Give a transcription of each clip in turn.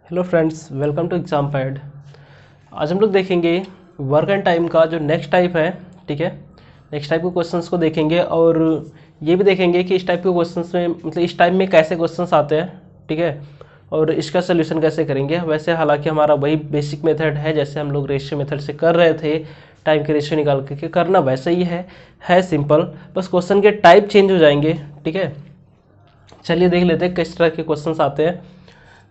Hello friends, welcome to Exam Pad. आज हम लोग देखेंगे वर्क एंड टाइम का जो नेक्स्ट टाइप है। ठीक है, नेक्स्ट टाइप के क्वेश्चंस को देखेंगे और ये भी देखेंगे कि इस टाइप के क्वेश्चंस में मतलब इस टाइप में कैसे क्वेश्चंस आते हैं। ठीक है, और इसका सोल्यूशन कैसे करेंगे। वैसे हालांकि हमारा वही बेसिक मेथड है जैसे हम लोग रेशियो मेथड से कर रहे थे, टाइम के रेशियो निकाल के करना वैसे ही है सिंपल, बस क्वेश्चन के टाइप चेंज हो जाएंगे। ठीक है, चलिए देख लेते हैं किस तरह के क्वेश्चंस आते हैं।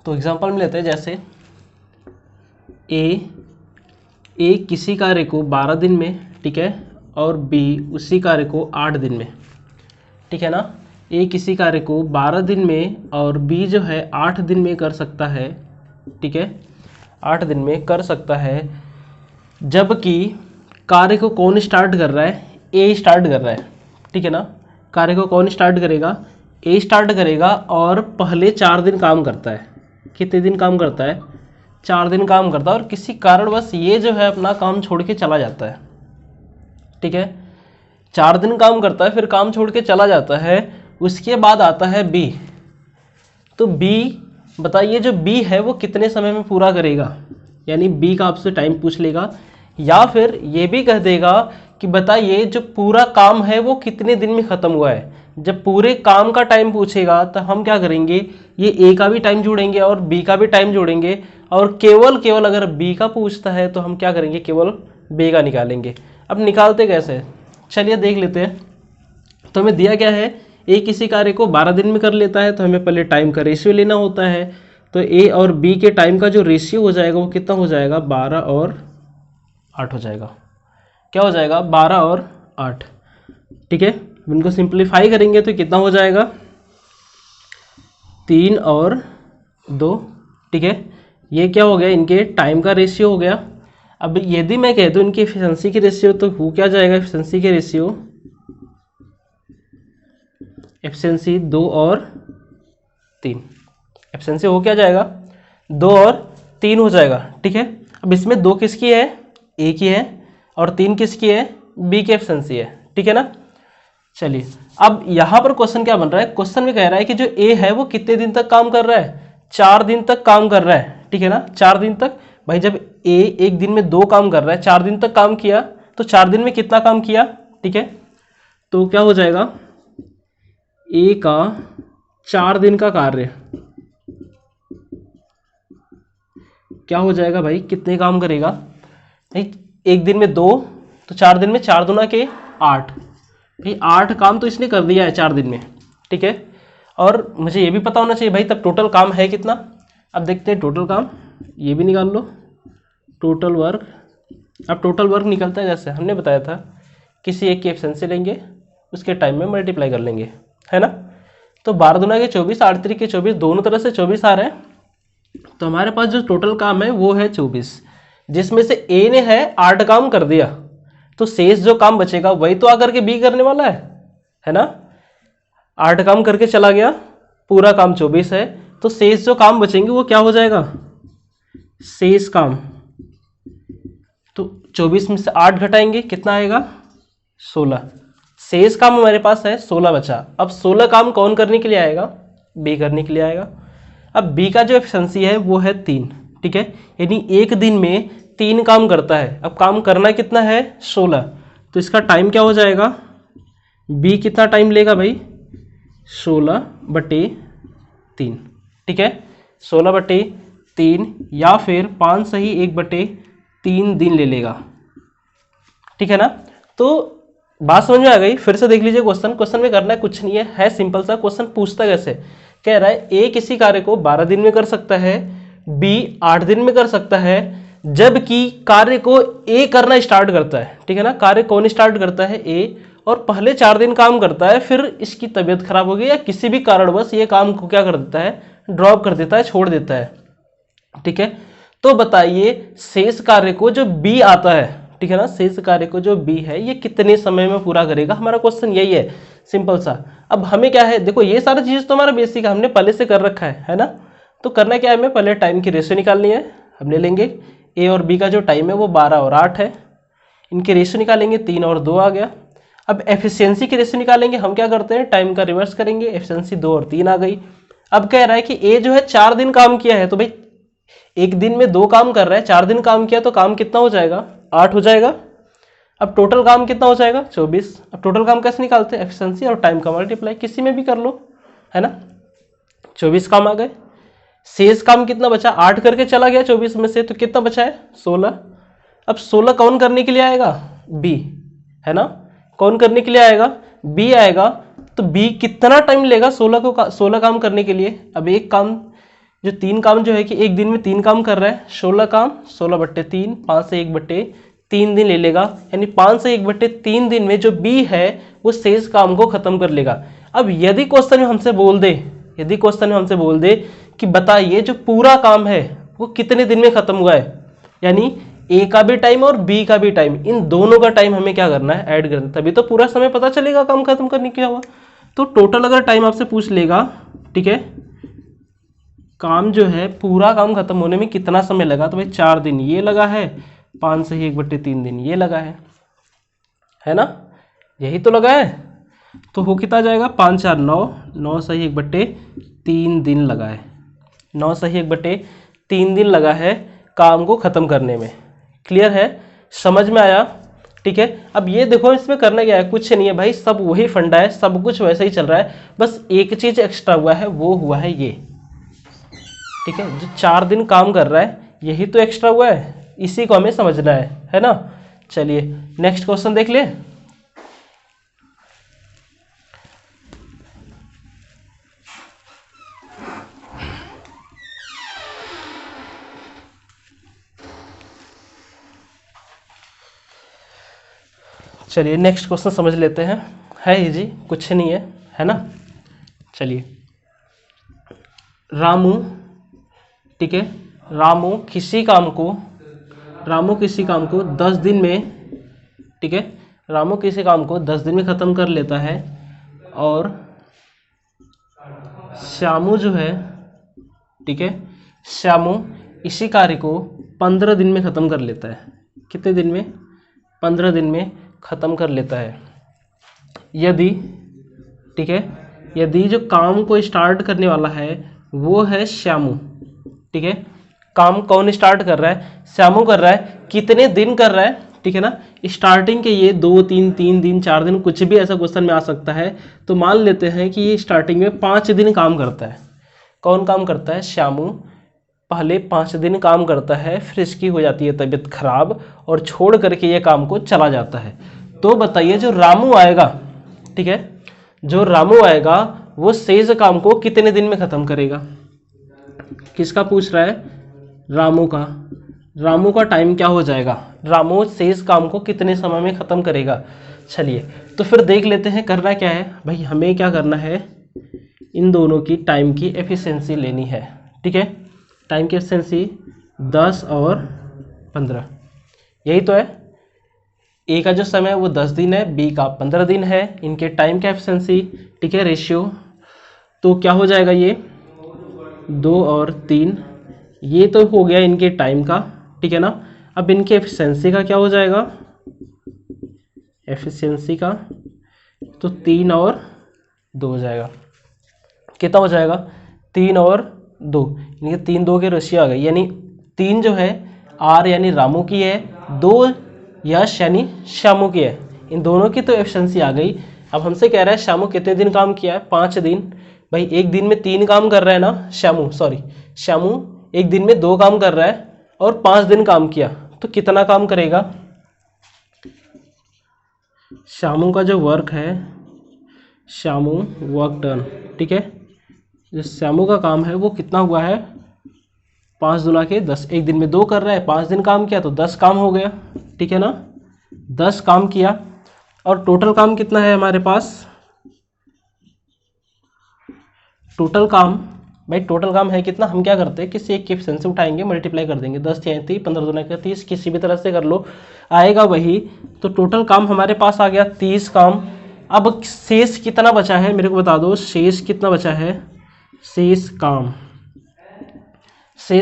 तो एग्जांपल में लेते हैं, जैसे ए किसी कार्य को 12 दिन में, ठीक है, और बी उसी कार्य को 8 दिन में। ठीक है ना, ए किसी कार्य को 12 दिन में और बी जो है 8 दिन में कर सकता है। ठीक है, 8 दिन में कर सकता है, जबकि कार्य को कौन स्टार्ट कर रहा है, ए स्टार्ट कर रहा है। ठीक है ना, कार्य को कौन स्टार्ट करेगा, ए स्टार्ट करेगा और पहले 4 दिन काम करता है। कितने दिन काम करता है, 4 दिन काम करता है, और किसी कारणवश ये जो है अपना काम छोड़ के चला जाता है। ठीक है, 4 दिन काम करता है, फिर काम छोड़ के चला जाता है। उसके बाद आता है बी। तो बी बताइए, जो बी है वो कितने समय में पूरा करेगा, यानी बी का आपसे टाइम पूछ लेगा, या फिर ये भी कह देगा कि बताइए जो पूरा काम है वो कितने दिन में ख़त्म हुआ है। जब पूरे काम का टाइम पूछेगा तो हम क्या करेंगे, ये ए का भी टाइम जोड़ेंगे और बी का भी टाइम जोड़ेंगे, और केवल अगर बी का पूछता है तो हम क्या करेंगे, केवल बी का निकालेंगे। अब निकालते कैसे, चलिए देख लेते हैं। तो हमें दिया क्या है, ए किसी कार्य को 12 दिन में कर लेता है, तो हमें पहले टाइम का रेशियो लेना होता है। तो ए और बी के टाइम का जो रेशियो हो जाएगा वो कितना हो जाएगा, 12 और 8 हो जाएगा। क्या हो जाएगा, 12 और 8। ठीक है, इनको सिंप्लीफाई करेंगे तो कितना हो जाएगा, 3 और 2। ठीक है, ये क्या हो गया, इनके टाइम का रेशियो हो गया। अब यदि मैं कह दूं इनकी एफिशिएंसी की रेशियो, तो वो क्या जाएगा, एफिशिएंसी के रेशियो, एफिशिएंसी 2 और 3। एफिशिएंसी हो क्या जाएगा, 2 और 3 हो जाएगा। ठीक है, अब इसमें 2 किसकी है, ए की है, और 3 किसकी है, बी की एफिशिएंसी है। ठीक है ना, चलिए अब यहाँ पर क्वेश्चन क्या बन रहा है, क्वेश्चन में कह रहा है कि जो ए है वो कितने दिन तक काम कर रहा है, 4 दिन तक काम कर रहा है। ठीक है ना, 4 दिन तक। भाई जब ए एक दिन में 2 काम कर रहा है, 4 दिन तक काम किया, तो 4 दिन में कितना काम किया। ठीक है, तो क्या हो जाएगा, ए का 4 दिन का कार्य क्या हो जाएगा भाई, कितने काम करेगा, एक दिन में 2, तो 4 दिन में 4 दूना के 8। भाई 8 काम तो इसने कर दिया है 4 दिन में। ठीक है, और मुझे ये भी पता होना चाहिए भाई तब टोटल काम है कितना। अब देखते हैं टोटल काम, ये भी निकाल लो, टोटल वर्क। अब टोटल वर्क निकलता है जैसे हमने बताया था, किसी एक की एफिशिएंसी लेंगे, उसके टाइम में मल्टीप्लाई कर लेंगे, है ना। तो 12 दूना के 24, 8 3 के 24, दोनों तरह से 24 आ रहे हैं। तो हमारे पास जो टोटल काम है वो है 24, जिसमें से ए ने है 8 काम कर दिया, तो शेष जो काम बचेगा वही तो आकर के बी करने वाला है ना। 8 काम करके चला गया, पूरा काम 24 है, तो शेष जो काम बचेंगे वो क्या हो जाएगा, शेष काम। तो 24 में से 8 घटाएंगे, कितना आएगा, 16। शेष काम हमारे पास है 16 बचा। अब 16 काम कौन करने के लिए आएगा, बी करने के लिए आएगा। अब बी का जो एफिशिएंसी है वो है 3। ठीक है, यानी एक दिन में 3 काम करता है। अब काम करना कितना है, 16, तो इसका टाइम क्या हो जाएगा, बी कितना टाइम लेगा भाई, 16/3। ठीक है, 16/3 या फिर 5 सही 1/3 दिन ले लेगा। ठीक है ना, तो बात समझ में आ गई। फिर से देख लीजिए क्वेश्चन में करना है कुछ नहीं है सिंपल सा। क्वेश्चन पूछता कैसे, कह रहा है ए किसी कार्य को 12 दिन में कर सकता है, बी 8 दिन में कर सकता है, जबकि कार्य को ए करना स्टार्ट करता है। ठीक है ना, कार्य कौन स्टार्ट करता है, ए, और पहले 4 दिन काम करता है, फिर इसकी तबीयत खराब हो गई या किसी भी कारणवश ये काम को क्या कर देता है, ड्रॉप कर देता है, छोड़ देता है। ठीक है, तो बताइए शेष कार्य को जो बी आता है, ठीक है ना, शेष कार्य को जो बी है ये कितने समय में पूरा करेगा। हमारा क्वेश्चन यही है सिंपल सा। अब हमें क्या है, देखो ये सारा चीज तो हमारा बेसिक है, हमने पहले से कर रखा है ना। तो करना क्या है, हमें पहले टाइम की रेशियो निकालनी है। हमने लेंगे ए और बी का जो टाइम है वो 12 और 8 है, इनके रेशियो निकालेंगे, 3 और 2 आ गया। अब एफिशिएंसी की रेशियो निकालेंगे, हम क्या करते हैं, टाइम का रिवर्स करेंगे, एफिशिएंसी 2 और 3 आ गई। अब कह रहा है कि ए जो है 4 दिन काम किया है, तो भाई एक दिन में 2 काम कर रहा है, 4 दिन काम किया तो काम कितना हो जाएगा, 8 हो जाएगा। अब टोटल काम कितना हो जाएगा, 24। अब टोटल काम कैसे निकालते हैं, एफिशिएंसी और टाइम का मल्टीप्लाई, किसी में भी कर लो, है ना। 24 काम आ गए। शेष काम कितना बचा, 8 करके चला गया 24 में से, तो कितना बचा है, 16। अब 16 कौन करने के लिए आएगा, बी, है ना। कौन करने के लिए आएगा, बी आएगा। तो बी कितना टाइम लेगा 16 काम करने के लिए। अब एक काम जो 3 काम जो है कि एक दिन में 3 काम कर रहा है, 16 काम 16/3, 5 से 1/3 दिन ले लेगा, यानी 5 से 1/3 दिन में जो बी है वो शेष काम को खत्म कर लेगा। अब यदि क्वेश्चन में हमसे बोल दे कि बताइए जो पूरा काम है वो कितने दिन में खत्म हुआ है, यानी ए का भी टाइम और बी का भी टाइम, इन दोनों का टाइम हमें क्या करना है, ऐड करना है, तभी तो पूरा समय पता चलेगा काम खत्म करने क्या हुआ। तो टोटल अगर टाइम आपसे पूछ लेगा, ठीक है, काम जो है पूरा काम खत्म होने में कितना समय लगा, तो भाई 4 दिन ये लगा है, 5 से 1/3 दिन ये लगा है ना, यही तो लगा है। तो हो कितना जाएगा, 5 4 9, 9 से 1/3 दिन लगा है, 9 से 1/3 दिन लगा है काम को खत्म करने में। क्लियर है, समझ में आया, ठीक है। अब ये देखो इसमें करना क्या है, कुछ नहीं है भाई, सब वही फंडा है, सब कुछ वैसे ही चल रहा है, बस एक चीज एक्स्ट्रा हुआ है, वो हुआ है ये, ठीक है, जो 4 दिन काम कर रहा है यही तो एक्स्ट्रा हुआ है, इसी को हमें समझना है ना। चलिए नेक्स्ट क्वेश्चन देख ले। चलिए नेक्स्ट क्वेश्चन समझ लेते हैं, है इजी, कुछ नहीं है ना। चलिए, रामू, ठीक है, रामू किसी काम को 10 दिन में, ठीक है, रामू किसी काम को 10 दिन में ख़त्म कर लेता है, और श्यामू जो है, ठीक है, श्यामू इसी कार्य को 15 दिन में ख़त्म कर लेता है। कितने दिन में, 15 दिन में ख़त्म कर लेता है। यदि, ठीक है, यदि जो काम को स्टार्ट करने वाला है वो है श्यामू, ठीक है, काम कौन स्टार्ट कर रहा है, श्यामू कर रहा है, कितने दिन कर रहा है, ठीक है ना। स्टार्टिंग के ये 2 3 3 दिन 4 दिन कुछ भी ऐसा क्वेश्चन में आ सकता है, तो मान लेते हैं कि ये स्टार्टिंग में 5 दिन काम करता है। कौन काम करता है, श्यामू पहले 5 दिन काम करता है, फिर इसकी हो जाती है तबीयत खराब और छोड़ करके ये काम को चला जाता है। तो बताइए जो रामू आएगा, ठीक है, जो रामू आएगा वो शेष काम को कितने दिन में खत्म करेगा। किसका पूछ रहा है, रामू का। रामू का टाइम क्या हो जाएगा, रामू शेष काम को कितने समय में खत्म करेगा। चलिए तो फिर देख लेते हैं करना क्या है भाई, हमें क्या करना है, इन दोनों की टाइम की एफिशिएंसी लेनी है, ठीक है। टाइम की एफिशिएंसी 10 और 15, यही तो है। ए का जो समय है वो 10 दिन है, बी का 15 दिन है, इनके टाइम का एफिशिएंसी, ठीक है, रेशियो, तो क्या हो जाएगा, ये 2 और 3, ये तो हो गया इनके टाइम का, ठीक है ना। अब इनके एफिशिएंसी का क्या हो जाएगा, एफिशिएंसी का तो 3 और 2 हो जाएगा। कितना हो जाएगा, 3 और 2, यानी 3 2 के रेशियो आ गई, यानी 3 जो है आर यानी रामू की है, 2 यश यानी श्यामू की है, इन दोनों की तो एफिशिएंसी आ गई। अब हमसे कह रहा है श्यामू कितने दिन काम किया है, 5 दिन। भाई एक दिन में 3 काम कर रहा है ना श्यामू एक दिन में 2 काम कर रहा है और 5 दिन काम किया, तो कितना काम करेगा। श्यामू का जो वर्क है, श्यामू वर्क डन, ठीक है, जो श्यामू का काम है वो कितना हुआ है, 5 दूना के 10, एक दिन में 2 कर रहा है, 5 दिन काम किया तो 10 काम हो गया, ठीक है ना, 10 काम किया। और टोटल काम कितना है हमारे पास, टोटल काम, भाई टोटल काम है कितना, हम क्या करते हैं किसी एक की एफिशिएंसी उठाएंगे, मल्टीप्लाई कर देंगे, 10 या 30, 15 दूना के 30, किसी भी तरह से कर लो, आएगा वही। तो टोटल काम हमारे पास आ गया 30 काम। अब शेष कितना बचा है मेरे को बता दो, शेष कितना बचा है, शेष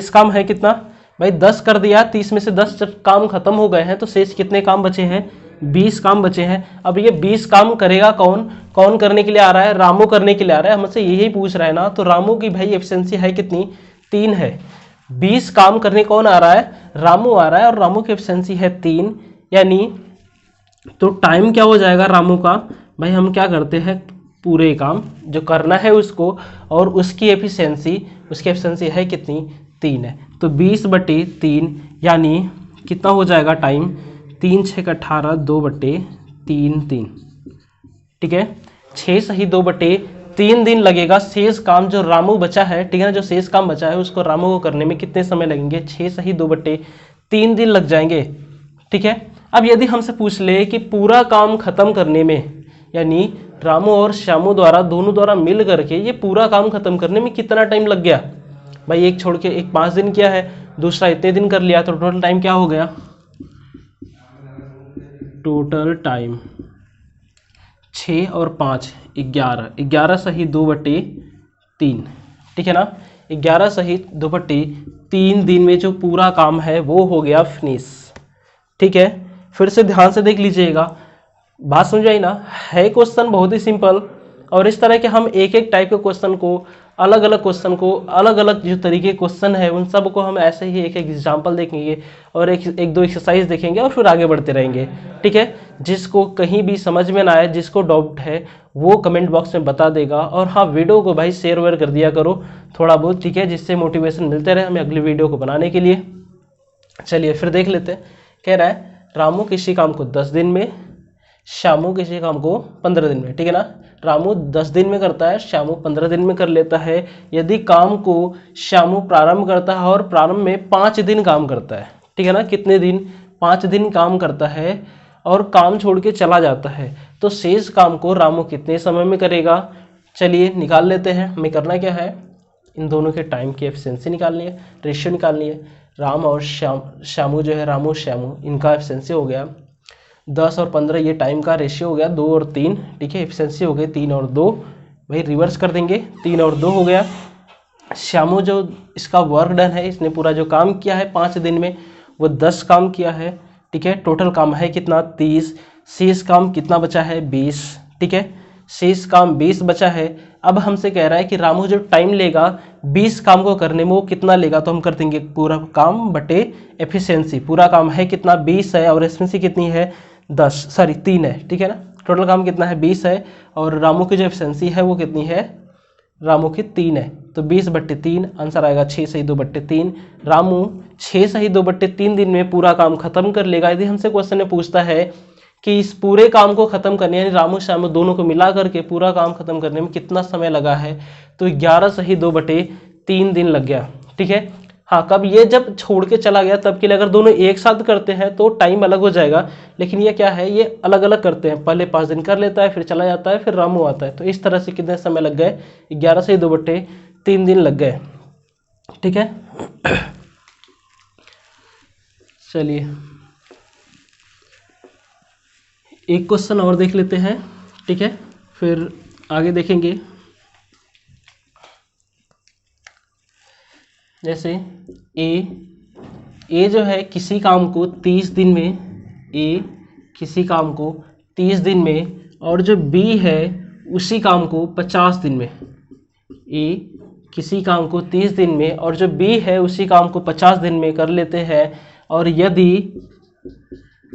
काम है कितना भाई, 10 कर दिया, 30 में से 10 काम खत्म हो गए हैं, तो शेष कितने काम बचे हैं, 20 काम बचे हैं। अब ये 20 काम करेगा कौन करने के लिए आ रहा है, रामू करने के लिए आ रहा है, हमसे यही पूछ रहा है ना। तो रामू की भाई एफिशिएंसी है कितनी, 3 है। 20 काम करने कौन आ रहा है, रामू आ रहा है, और रामू की एफिशिएंसी है 3, यानी तो टाइम क्या हो जाएगा रामू का, भाई हम क्या करते हैं पूरे काम जो करना है उसको, और उसकी एफिशिएंसी है कितनी, 3 है। तो 20/3 यानी कितना हो जाएगा टाइम, 3 × 6 = 18, 2/3, ठीक है। 6 सही 2/3 दिन लगेगा। शेष काम जो रामू बचा है, ठीक है ना, जो शेष काम बचा है उसको रामू को करने में कितने समय लगेंगे, 6 सही 2/3 दिन लग जाएंगे, ठीक है। अब यदि हमसे पूछ ले कि पूरा काम खत्म करने में, यानी रामू और श्यामू द्वारा दोनों द्वारा मिल करके ये पूरा काम खत्म करने में कितना टाइम लग गया, भाई एक छोड़ के एक 5 दिन किया है, दूसरा इतने दिन कर लिया, तो टोटल टाइम क्या हो गया, टोटल टाइम 6 और 5 11, 11 सही 2/3, ठीक है ना। 11 सही 2/3 दिन में जो पूरा काम है वो हो गया फिनिश, ठीक है। फिर से ध्यान से देख लीजिएगा, बात समझ आई ना, है क्वेश्चन बहुत ही सिंपल, और इस तरह के हम एक एक टाइप के क्वेश्चन को, अलग अलग जो तरीके क्वेश्चन है उन सब को हम ऐसे ही एक एक एग्जाम्पल देखेंगे और एक दो एक्सरसाइज देखेंगे और फिर आगे बढ़ते रहेंगे, ठीक है। जिसको कहीं भी समझ में ना आए, जिसको डाउट है वो कमेंट बॉक्स में बता देगा, और हाँ वीडियो को भाई शेयर वेयर कर दिया करो थोड़ा बहुत, ठीक है, जिससे मोटिवेशन मिलते रहे हमें अगली वीडियो को बनाने के लिए। चलिए फिर देख लेते हैं। कह रहा है रामू किसी काम को 10 दिन में, श्यामू किसी काम को 15 दिन में, ठीक है ना। रामू 10 दिन में करता है, श्यामू 15 दिन में कर लेता है। यदि काम को श्यामू प्रारंभ करता है और प्रारंभ में 5 दिन काम करता है, ठीक है ना, कितने दिन, 5 दिन काम करता है और काम छोड़ के चला जाता है, तो शेष काम को रामू कितने समय में करेगा। चलिए निकाल लेते हैं। हमें करना क्या है, इन दोनों के टाइम की एफिशिएंसी निकालनी है, रेशियो निकालनी है। राम और श्यामू जो है, रामू श्यामू, इनका एफिशिएंसी हो गया 10 और 15, ये टाइम का रेशियो हो गया 2 और 3, ठीक है। एफिशिएंसी हो गई 3 और 2, भाई रिवर्स कर देंगे, 3 और 2 हो गया। श्यामू जो इसका वर्क डन है, इसने पूरा जो काम किया है 5 दिन में वो 10 काम किया है, ठीक है। टोटल काम है कितना, 30। शेष काम कितना बचा है, 20, ठीक है। शेष काम 20 बचा है। अब हमसे कह रहा है कि रामू जो टाइम लेगा 20 काम को करने में वो कितना लेगा, तो हम कर देंगे पूरा काम बटे एफिशिएंसी। पूरा काम है कितना, 20 है, और एफिशिएंसी कितनी है 3 है, ठीक है ना। टोटल काम कितना है 20 है, और रामू की जो एफिशिएंसी है वो कितनी है, रामू की 3 है, तो 20/3 आंसर आएगा 6 सही 2/3। रामू 6 सही 2/3 दिन में पूरा काम खत्म कर लेगा। यदि हमसे क्वेश्चन में पूछता है कि इस पूरे काम को खत्म करने, यानी रामू श्यामू दोनों को मिला करके पूरा काम खत्म करने में कितना समय लगा है, तो 11 सही 2/3 दिन लग गया, ठीक है। हाँ, कब ये जब छोड़ के चला गया तब के लिए अगर दोनों एक साथ करते हैं तो टाइम अलग हो जाएगा, लेकिन ये क्या है, ये अलग अलग करते हैं, पहले 5 दिन कर लेता है फिर चला जाता है फिर रामू आता है, तो इस तरह से कितने समय लग गए, 11 सही 2/3 दिन लग गए, ठीक है। चलिए एक क्वेश्चन और देख लेते हैं, ठीक है, फिर आगे देखेंगे। जैसे ए जो है किसी काम को 30 दिन में, ए किसी काम को 30 दिन में, और जो बी है उसी काम को 50 दिन में। ए किसी काम को 30 दिन में और जो बी है उसी काम को 50 दिन में कर लेते हैं, और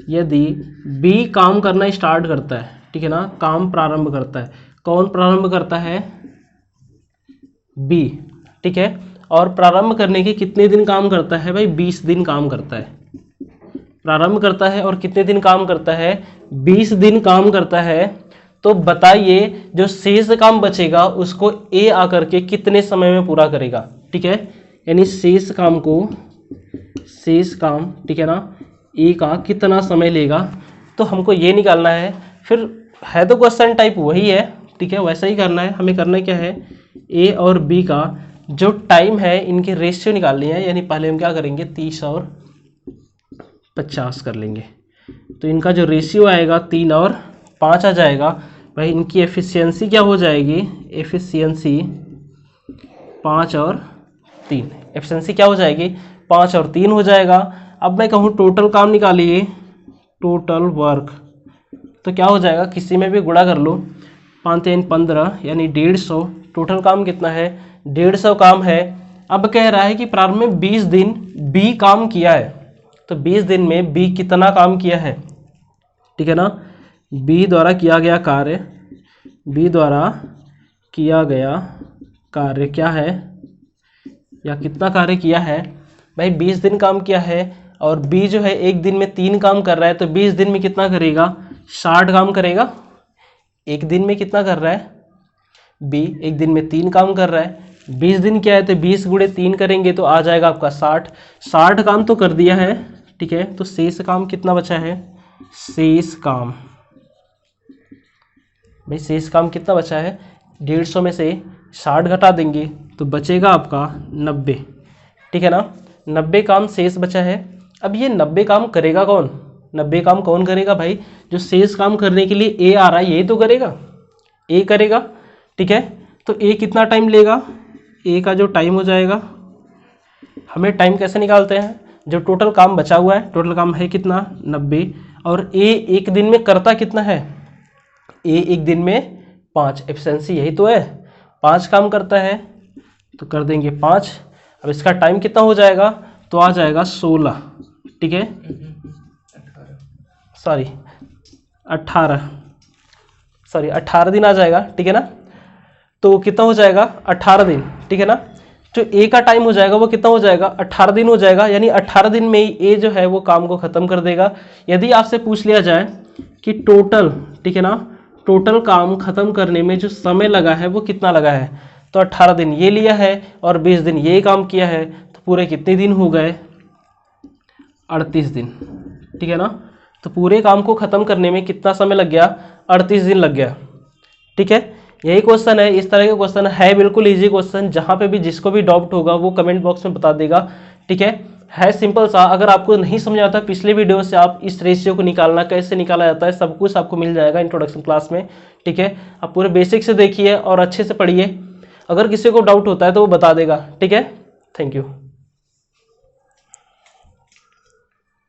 यदि बी काम करना स्टार्ट करता है, ठीक है ना, काम प्रारंभ करता है, कौन प्रारंभ करता है, बी, ठीक है। और प्रारंभ करने के कितने दिन काम करता है, भाई 20 दिन काम करता है। प्रारंभ करता है और कितने दिन काम करता है, 20 दिन काम करता है। तो बताइए जो शेष काम बचेगा उसको ए आकर के कितने समय में पूरा करेगा, ठीक है। यानी शेष काम, ठीक है ना, ए का कितना समय लेगा, तो हमको ये निकालना है। फिर है तो क्वेश्चन टाइप वही है, ठीक है, वैसा ही करना है। हमें करना क्या है, ए और बी का जो टाइम है इनकी रेशियो निकालनी है, यानी पहले हम क्या करेंगे 30 और 50 कर लेंगे, तो इनका जो रेशियो आएगा 3 और 5 आ जाएगा। भाई इनकी एफिशिएंसी क्या हो जाएगी, एफिशिएंसी 5 और 3, एफिशिएंसी क्या हो जाएगी 5 और 3 हो जाएगा। अब मैं कहूँ टोटल काम निकालिए, टोटल वर्क, तो क्या हो जाएगा, किसी में भी गुणा कर लो, 5 3 15 यानी 150। टोटल काम कितना है, 150 काम है। अब कह रहा है कि प्रारंभ में 20 दिन बी काम किया है, तो 20 दिन में बी कितना काम किया है, ठीक है ना। बी द्वारा किया गया कार्य, बी द्वारा किया गया कार्य क्या है, या कितना कार्य किया है भाई, 20 दिन काम किया है और बी जो है एक दिन में 3 काम कर रहा है, तो 20 दिन में कितना करेगा, 60 काम करेगा। एक दिन में कितना कर रहा है, बी एक दिन में 3 काम कर रहा है, 20 दिन क्या है, तो 20 गुणे 3 करेंगे तो आ जाएगा आपका 60 काम तो कर दिया है, ठीक है। तो शेष काम कितना बचा है, शेष काम भाई शेष काम कितना बचा है, 150 में से 60 घटा देंगे तो बचेगा आपका 90, ठीक है ना। 90 काम शेष बचा है। अब ये 90 काम करेगा कौन, 90 काम कौन करेगा भाई, जो शेष काम करने के लिए ए आ रहा है यही तो करेगा, ए करेगा, ठीक है। तो ए कितना टाइम लेगा, ए का जो टाइम हो जाएगा, हमें टाइम कैसे निकालते हैं, जो टोटल काम बचा हुआ है, टोटल काम है कितना 90, और ए एक दिन में करता कितना है, ए एक दिन में 5, एफिशिएंसी यही तो है, 5 काम करता है, तो कर देंगे 5। अब इसका टाइम कितना हो जाएगा, तो आ जाएगा 16, ठीक है, सॉरी 18 दिन आ जाएगा, ठीक है ना। तो कितना हो जाएगा 18 दिन, ठीक है ना। जो ए का टाइम हो जाएगा वो कितना हो जाएगा, 18 दिन हो जाएगा, यानी 18 दिन में ही ए जो है वो काम को खत्म कर देगा। यदि आपसे पूछ लिया जाए कि टोटल, ठीक है ना, टोटल काम खत्म करने में जो समय लगा है वो कितना लगा है, तो 18 दिन ये लिया है और 20 दिन ये काम किया है, तो पूरे कितने दिन हो गए, 38 दिन, ठीक है ना। तो पूरे काम को खत्म करने में कितना समय लग गया, 38 दिन लग गया, ठीक है। यही क्वेश्चन है, इस तरह के क्वेश्चन है, बिल्कुल इजी क्वेश्चन, जहाँ पे भी जिसको भी डाउट होगा वो कमेंट बॉक्स में बता देगा, ठीक है सिंपल सा। अगर आपको नहीं समझ आता पिछले वीडियो से आप इस रेशियो को निकालना कैसे निकाला जाता है सब कुछ आपको मिल जाएगा इंट्रोडक्शन क्लास में, ठीक है। आप पूरे बेसिक से देखिए और अच्छे से पढ़िए, अगर किसी को डाउट होता है तो वो बता देगा, ठीक है। Thank you.